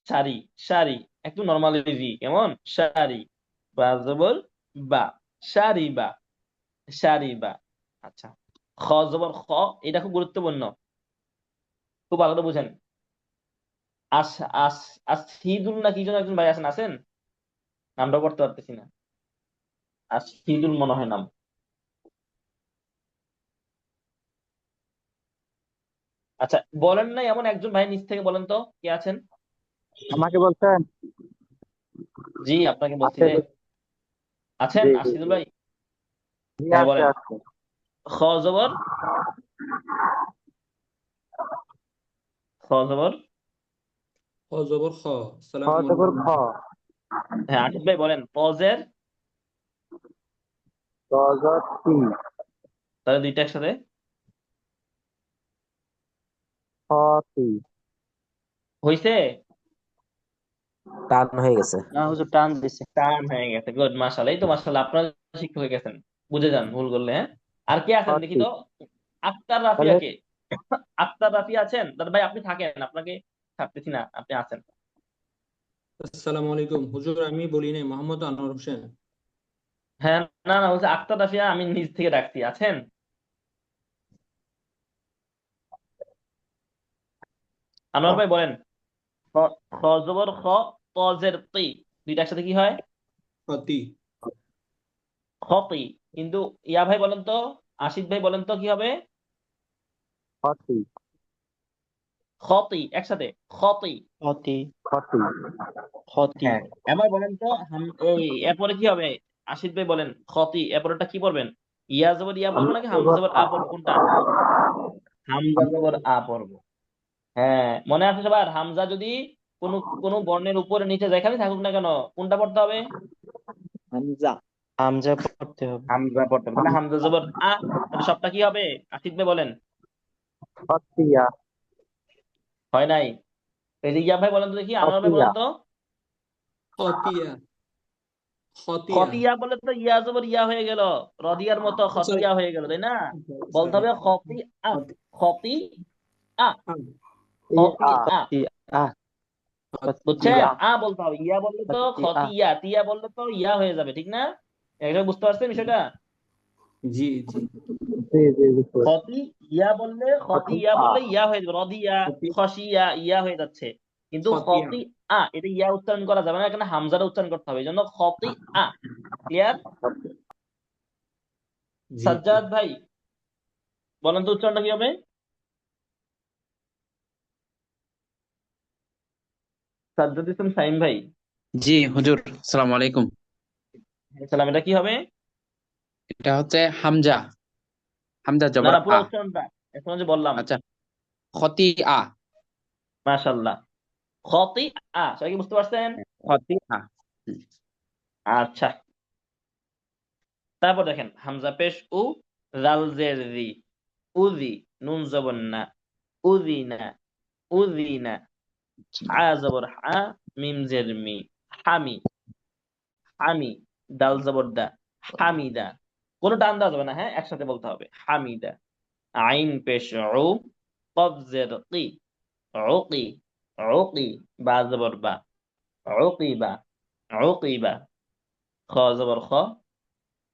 সারি, সারি। একটু নর্মালি রি, কেমন? সারি। বা জবর বা, সারি বা, সারি বা। আচ্ছা, খ জবর খ, এটা খুব গুরুত্বপূর্ণ, খুব ভালো করে বুঝেন। আস আস আসিদুল না কি যেন একজন ভাই আছেন, নামটা পড়তে পারতেছি না। আসিদুল মনে হয় নাম। আচ্ছা, বলেন না এমন একজন ভাই নিচ থেকে বলেন তো কে আছেন? আমাকে বলছেন? জি, আপনাকে বলছি আছে যে। আছেন জি জি আসিদুল জি। ভাই? জি হ্যাঁ আছে বলেন। আছে। খ জবর, খ জবর। খ জবর খ। খ সালামু জবর খ। আলাইকুম। হ্যাঁ আসিফ ভাই বলেন তজের। ত জবর তি। তাহলে দুইটা একসাথে। খ তি। হইছে? টান হয়ে গেছে। না হুজুর, টান দিছে। টান হয়ে গেছে, গুড, মাশাআল্লাহ। এই তো মাশাআল্লাহ, আপনারা শিক্ষক হয়ে গেছেন, বুঝে যান ভুল করলে, হ্যাঁ। আর কে খ আছেন দেখি তি। তো? আক্তার তাহলে রাফিয়া কে? আক্তার রাফিয়া আছেন? দাদা ভাই আপনি থাকেন, আপনাকে থাকতেছি না, আপনি আছেন। আসসালামু আলাইকুম হুজুর, আমি বলি নাই, মোহাম্মদ আনোয়ার হোসেন। হ্যাঁ, না না, হচ্ছে আক্তার রাফিয়া, আমি নিজ থেকে ডাকছি, আছেন? আনোয়ার ভাই বলেন। খ, খ জবর খ, তজের তি, দুইটা একসাথে কি হয়? খতি। খতি। কিন্তু ইয়া ভাই বলেন তো, আশিক ভাই বলেন তো কি হবে? খ তি। খতি, একসাথে খতি। ক্ষতি, খ তি। ক্ষতি, হ্যাঁ, এবার বলেন তো এই এরপরে কি হবে? আশিক ভাই বলেন, খতি এরপরটা কি পড়বেন? ইয়া জবর ইয়া পড়বো নাকি হামজা জবর জবর আ। আ পড়বো, কোনটা? হামজা জবর আ পড়বো। হ্যাঁ, মনে আছে সবার? হামজা যদি কোনো কোনো বর্ণের উপরে নিচে যেখানে থাকুক না কেন, কোনটা পড়তে হবে? হামজা, হামজা পড়তে হবে। হামজা পড়তে হবে। তাহলে হামজা জবর আ, তাহলে সবটা কি হবে? আশিক ভাই বলেন। খতিয়া। হয় নাই? এই যে ইয়া ভাই বলেন তো দেখি, আনোয়ার ভাই খতিয়া। বলেন তো। খতিয়া। খতিয়া। খতিয়া বলে তো ইয়া জবর ইয়া হয়ে গেল, রদিয়ার মতো সরি। খতিয়া হয়ে গেল, তাই না? বলতে সরি। হবে খতি আ, খতি আ, ই খতি আ। আ। ক্ষতি আ, ক্ষতি বুঝছেন? আ, আ বলতে হবে, ইয়া বললে তো ক্ষতি আ। খতিয়া, তিয়া বললে তো ইয়া হয়ে যাবে, ঠিক না? এটা বুঝতে পারছেন বিষয়টা? জি জি। জি জি বুঝতে পারছি। খতি ইয়া বললে, খতি খতি ইয়া আ। বললে ইয়া হয়ে যাবে, রদিয়া, খতি। খসিয়া ইয়া হয়ে যাচ্ছে। কিন্তু খতিয়া। খতি আ, এটা ইয়া উচ্চারণ করা যাবে না, এখানে হামজাটা উচ্চারণ করতে হবে, এই জন্য খতি আ। ক্লিয়ার? জি জি। সাজ্জাদ ভাই বলেন তো উচ্চারণটা কি হবে? সাজ্জাদ ইসলাম সাইম ভাই। জি হুজুর, সালাম আলাইকুম। সালাম, এটা কি হবে? এটা হচ্ছে হামজা। হামজা না জবর না, পুরো আ। উচ্চারণটা এখন যে বললাম। আচ্ছা, খতি আ। মাশাআল্লাহ, খতি আ, সবাই কি বুঝতে পারছেন? খতি আ। আচ্ছা, তারপর দেখেন হামজা পেশ উ, জাল জের রি, উজি, নুন জবর না, উজিনা, উজিনা, আ জবর হা, মিম জের মি, হামি, হামি। দাল জবর দা, হামিদা। কোনো টান দেওয়া যাবে না, হ্যাঁ, একসাথে বলতে হবে, হামিদা। আইন পেশ উ, কফ জের কি, উকি, উকি। বা জবর বা, উকিবা, উকিবা। খ জবর খ,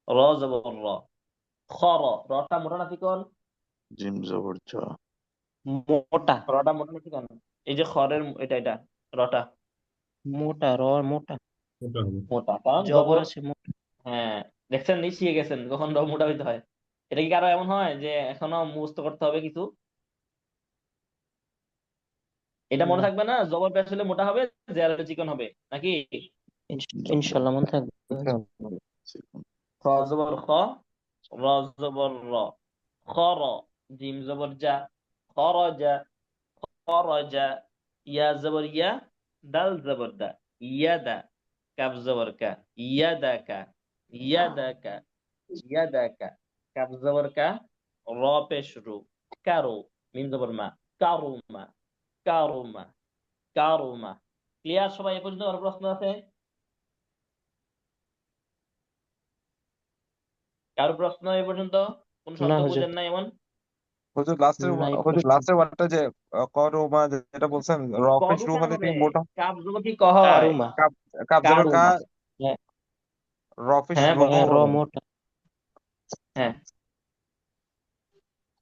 র জবর র, খর। রটা মোটা না চিকন? জিম জবর জ, মোটা। রটা মোটা না চিকন? এই যে খরের এটা এটা রটা মোটা র মোটা ওটা হবে। মোটা, কারণ জবর জবর। আছে মোটা। হ্যাঁ, দেখছেন, শিখে গেছেন কখন র মোটা হইতে হয়। এটা কি কারো এমন হয় যে এখনো মুখস্থ করতে হবে কিছু? এটা মনে না, থাকবে না, জবর পেশ হলে মোটা হবে, জের হলে চিকন হবে, নাকি? ইনশাল্লাহ মনে থাকবে। খ জবর খ, র জবর র, খর। জিম জবর যা, খরজা, খরজা। ইয়া জবর ইয়া, দাল জবর দা, ইয়াদা। কাফ জবর কা, ইয়াদাকা, ইয়াদাকা, ইয়াদাকা। কাফ জবর কা, র পেশ রু, কারু। মিম জবর মা, কারুমা, কারুমা, কারুমা। ক্লিয়ার সবাই? এ পর্যন্ত আর প্রশ্ন আছে? কারো প্রশ্ন এ পর্যন্ত? কোন না শব্দ হুজুর, বুঝেন না এমন? নাই লাস্টের ওয়ার্ডটা যে করুমা যেটা বলছেন, রফে করু শুরু কেন হলে হবে? কি মোটা? কাপ জবর কি ক হয়? কারুমা। কাপ, কাপ জবর কা, কারুমা। হ্যাঁ, রফে হ্যাঁ, র বলেন। হ্যাঁ র হবে। মোটা। হ্যাঁ,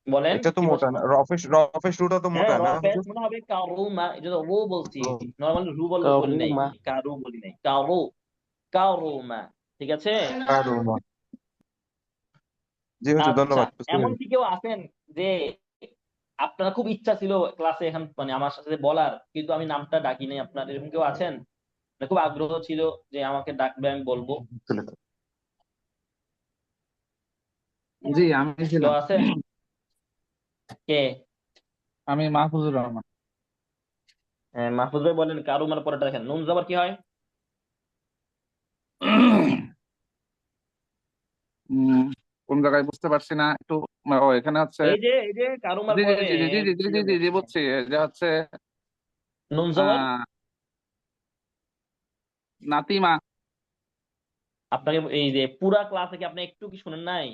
বলেন এটা তো কি মোটা প্রশ্ন? না, রফে শুরুটা তো হ্যাঁ, মোটা র না পেশ হুজুর? মনে হবে কারুমা, এটা তো রু বলছি। নরমালি রু বলি নাই, কারুমা। কারু বলি নাই, কারু, কারুমা। ঠিক আছে। করুমা। জি হুজুর, আচ্ছা, ধন্যবাদ, বুঝতে এমন পেরেছি। কি কেউ আছেন যে আপনার খুব ইচ্ছা ছিল ক্লাসে এখন মানে আমার সাথে বলার, কিন্তু আমি নামটা ডাকি নাই আপনার, এরকম কেউ আছেন? মানে খুব আগ্রহ ছিল যে আমাকে ডাকবে, আমি বলবো। জি, আমি কেউ ছিলাম। আছে? কে? আমি মাহফুজুর রহমান। হ্যাঁ, মাহফুজ ভাই বলেন, কারুমার পরেটা দেখেন, নুন জবর কি হয়? উম, কোন জায়গায় বুঝতে পারছি না একটু। ও এখানে হচ্ছে। এই যে কারুমার জি জি পরে জি জি জি জি জি জি জি জি, বুঝছি। যে হচ্ছে নুন জবর। আহ নাতিমা। আপনাকে এই যে পুরা ক্লাস থেকে আপনি একটু কি শুনেন নাই?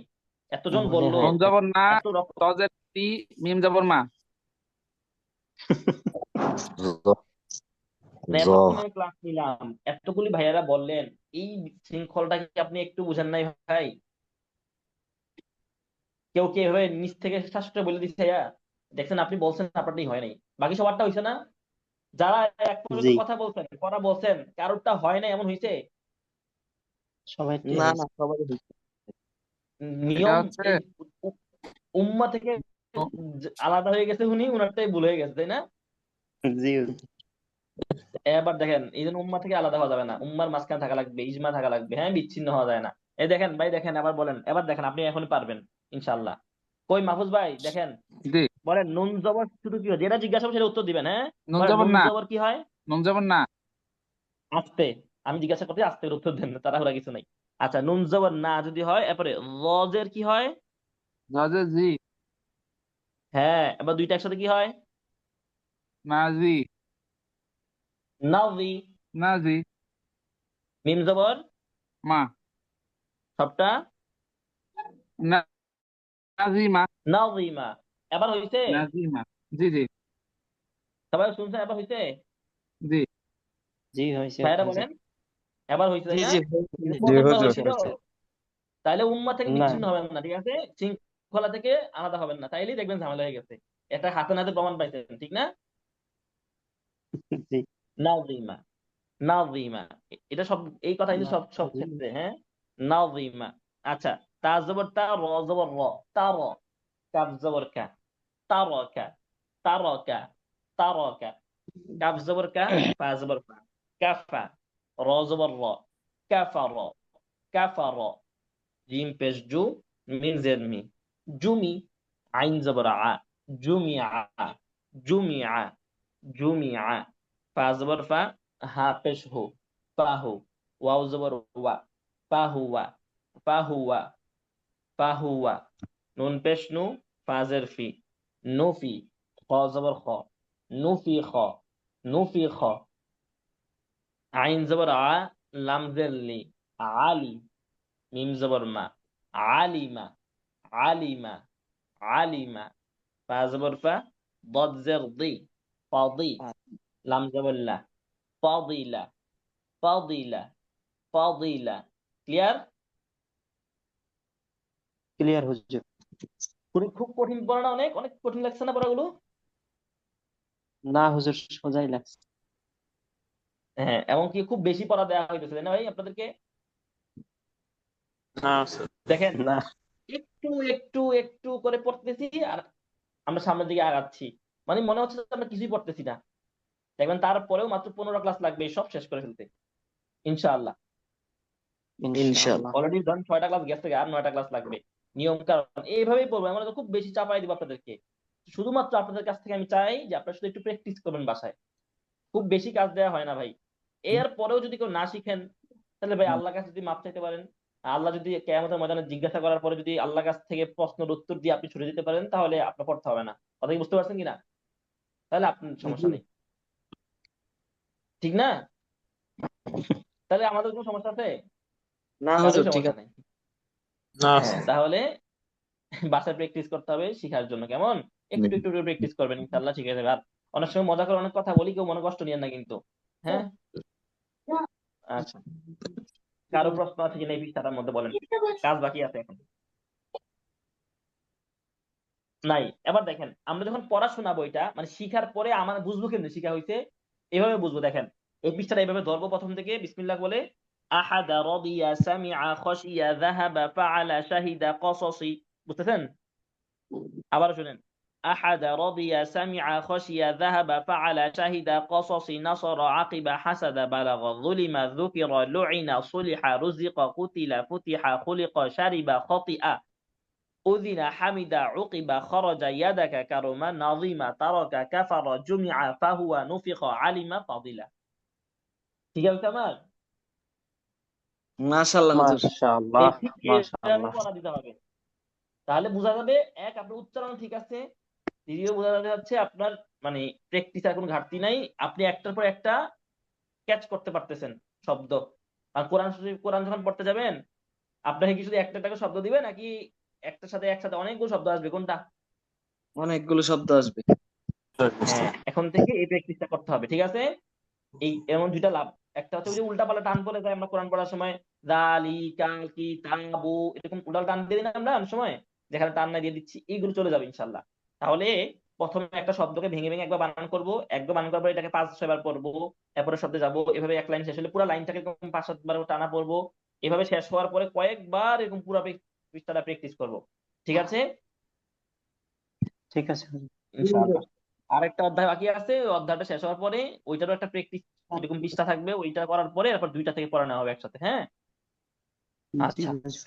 এতজন মনে বললো, হয় নুন না। জবর না, এত রকম। তজের তি, মিম জবর মা। জ, না, জ, এতক্ষণ আমি ক্লাস নিলাম, এতগুলি ভাইয়ারা বললেন, এই শৃঙ্খলটা কি আপনি একটু বুঝেন নাই ভাই? কেউ কি এভাবে নিচ থেকে শাসটা বলে দিচ্ছে ভাইয়া? দেখছেন, আপনি বলছেন আপনারটাই হয় নাই, বাকি সবারটা হয়েছে না? যারা এক পর্যন্ত জি, কথা বলছেন, কথা বলছেন, কারোরটা হয় না এমন হয়েছে? সবাই তো না না, হয়েছে। সবাই এটা নিয়ম হচ্ছে এই উম্মা থেকে আলাদা হয়ে গেছে, উনি উনারটাই ভুল হয়ে গেছে, তাই না? জি এবার দেখেন, এই জন্য উম্মা থেকে আলাদা হওয়া যাবে না, উম্মার মাঝখানে থাকা লাগবে, ইজমা থাকা লাগবে, হ্যাঁ, বিচ্ছিন্ন হওয়া যায় না। এই দেখেন ভাই, দেখেন, আবার বলেন, এবার দেখেন, আপনি এখনই পারবেন ইনশাল্লাহ। কই মাহফুজ ভাই, দেখেন, জি। বলেন নুন জবর শুধু কি হয়? যেটা জিজ্ঞাসা হবে সেটা উত্তর দিবেন, হ্যাঁ। নুন বলেন জবর নুন না, জবর কি হয়? নুন জবর না। আস্তে। আমি জিজ্ঞাসা করতে আস্তে করে উত্তর দেন না, তাড়াহুড়া কিছু নাই। আচ্ছা, নুন জবর না যদি হয়, এরপরে লজের কি হয়? জজে জি, হ্যাঁ, এবার দুইটা একসাথে কি হয়? নাজি, নাজি। নাজি, মিম জবর মা, সবটা না- নাজিমা, নাজিমা। এবার হইছে? নাজিমা। জি জি সবাই শুনছেন? এবার হইছে? জি জি হয়েছে ভাইরা হয়েছে। বলেন, এবার হইছে, জি তাই না? জি হয়েছে। জি প্রথমবার হুজুর। হয়েছিল। তাইলে উম্মা থেকে না, বিচ্ছিন্ন হবেন না, ঠিক আছে? শৃঙ্খলা থেকে আলাদা হবেন না, তাইলেই দেখবেন ঝামেলা হয়ে গেছে। এটা হাতে নাতে প্রমাণ পাইছেন, ঠিক না? জি নাজিমা, নাজিমা। এটা সব, এই কথা কিন্তু সব সব ক্ষেত্রে, হ্যাঁ। নাজিমা। আচ্ছা, তা জবর তা, র জবর র, তার। কাফ জবর কা, তারকা, তারকা, তারকা। কাফ জবর কা, ফা জবর ফা, কাফা। র জবর র, কাফার, কাফার। জিম পেশ জু, মিম জের মি, জুমি। আইন জবর আ, জুমিআ, জুমিআ, জুমিআ। ফা জবর ফা, হা পেশ হু, ফাহু। ওয়াও জবর ওয়া, ফাহুয়া, ফাহুয়া, ফাহুয়া। নুন পেশ নু, ফা জের ফি, নুফি। খ জবর খ, নুফি খ, নুফি খ। আইন জবর আ, লাম জের লি, আলি। মিম জবর মা, আলিমা, আলিমা, আলিমা, ফা জবর ফা, দদ জের দি, ফাদি, লাম জবর লা, ফাদিলা, ফাদিলা, ফাদিলা। ক্লিয়ার? ক্লিয়ার হুজুর। খুব কঠিন পড়া না? অনেক অনেক কঠিন লাগছে না পড়াগুলো? না হুজুর, সোজাই লাগছে। হ্যাঁ, এমনকি খুব বেশি পড়া দেওয়া হইতেছে তাই না ভাই আপনাদেরকে? না স্যার। দেখেন, না একটু একটু একটু করে পড়তেছি আর আমরা সামনের দিকে আগাচ্ছি, মানে মনে হচ্ছে যে আমরা কিছুই পড়তেছি না। দেখবেন তারপরেও মাত্র 15 ক্লাস লাগবে এই সব শেষ করে ফেলতে, ইনশাআল্লাহ। ইনশাআল্লাহ। অলরেডি ধরেন 6টা ক্লাস গেছে, আর 9টা ক্লাস লাগবে। নিয়ম কারণ এইভাবেই পড়বো, আমরা তো খুব বেশি চাপাই দিব আপনাদেরকে। শুধুমাত্র আপনাদের কাছ থেকে আমি চাই যে আপনারা শুধু একটু প্র্যাকটিস করবেন বাসায়। খুব বেশি কাজ দেওয়া হয় না ভাই। এর পরেও যদি কেউ না শিখেন, তাহলে ভাই আল্লাহর কাছে যদি মাপ চাইতে পারেন, আল্লাহ যদি কিয়ামতের ময়দানে জিজ্ঞাসা করার পরে যদি আল্লাহর কাছ থেকে প্রশ্নের উত্তর দিয়ে আপনি ছুটে দিতে পারেন, তাহলে আপনার পড়তে হবে না। কথা কি বুঝতে পারছেন কিনা? তাহলে আপনার সমস্যা নেই, ঠিক না? তাহলে আমাদের কোনো সমস্যা আছে? না কারোর হুজুর, ঠিক সমস্যা আছে। নেই। না হ্যাঁ, তাহলে বাসায় প্র্যাকটিস করতে হবে শিখার জন্য, কেমন? একটু একটু প্র্যাকটিস করবেন, ইনশাআল্লাহ ঠিক আছে। আর অনেক সময় মজা করে অনেক কথা বলি, কেউ মনে কষ্ট নিয়েন না কিন্তু। হ্যাঁ, আচ্ছা। কারো প্রশ্ন আছে কিনা এই পৃষ্ঠাটার মধ্যে বলেন, কাজ বাকি আছে এখন। নাই? এবার দেখেন, আমরা যখন পড়াশোনা বইটা মানে শিখার পরে আমার বুঝবো কেমনে শিখা হয়েছে, এভাবে বুঝবো। দেখেন, এই পৃষ্ঠাটা এইভাবে ধরবো প্রথম থেকে, বিসমিল্লাহ বলে, আহাদা, রাদিয়া, সামিআ, খাশিয়া, যাহাবা, ফাআলা, শাহিদা, কসাসি। বুঝতেছেন? আবার শুনেন, আহাদা, রাদিয়া, সামিআ, খাশিয়া, যাহাবা, ফাআলা, শাহিদা, কসাসি, নাসারা, আকিবা, হাসাদা, বালাগা, যুলিমা, যুকিরা, লুইনা, সুলিহা, রুজিকা, কুতিলা, ফুতিহা, খুলিকা, শারিবা, খাতিআ, أذن حمد عقب خرج يدك كرم نظم ترك كفر جمع فهو نفخ علم فضلا। ঠিক আছে আমার? মাশাআল্লাহ হুজুর। মাশাআল্লাহ, ঠিক এইভাবে মাশাআল্লাহ। পড়া দিতে হবে, তাহলে বোঝা যাবে এক আপনার উচ্চারণ ঠিক আছে, দ্বিতীয় বোঝা যাচ্ছে আপনার মানে প্র্যাকটিসের কোনো ঘাটতি নাই, আপনি একটার পর একটা ক্যাচ করতে পারতেছেন শব্দ। আর কোরআন যখন পড়তে যাবেন, আপনাকে কি শুধু একটা একটা করে শব্দ দিবে, নাকি একটার সাথে একসাথে অনেকগুলো শব্দ আসবে? কোনটা? অনেকগুলো শব্দ আসবে। হ্যাঁ, এখন থেকে এই প্র্যাকটিসটা করতে হবে, ঠিক আছে? এই এমন দুইটা লাভ, একটা হচ্ছে ওই যে উল্টা পাল্টা টান পড়ে যায় আমরা কোরআন পড়ার সময়, যালিকা কিতাবু, এরকম উল্টা টান দিয়ে দিই না আমরা অনেক সময়, যেখানে টান না দিয়ে দিচ্ছি, এইগুলো চলে যাবে ইনশাল্লাহ। তাহলে প্রথমে একটা শব্দকে ভেঙে ভেঙে একবার বানান করবো, একবার বানান করার পর এটাকে 5-6 বার পড়বো, এরপরে শব্দে যাবো, এভাবে এক লাইন শেষ হলে পুরো লাইনটাকে এরকম 5-7 বার টানা পড়বো। এভাবে শেষ হওয়ার পরে কয়েকবার এরকম পুরো পৃষ্ঠাটা প্র্যাকটিস করবো, ঠিক আছে? ঠিক আছে হুজুর। ইনশাআল্লাহ। আরেকটা অধ্যায় বাকি আছে, ওই অধ্যায়টা শেষ হওয়ার পরে ওইটারও একটা প্র্যাকটিস এরকম পৃষ্ঠা থাকবে, ওইটা করার পরে এরপর 2টা থেকে পড়া নেওয়া হবে একসাথে। হ্যাঁ, জি আচ্ছা। হুজুর।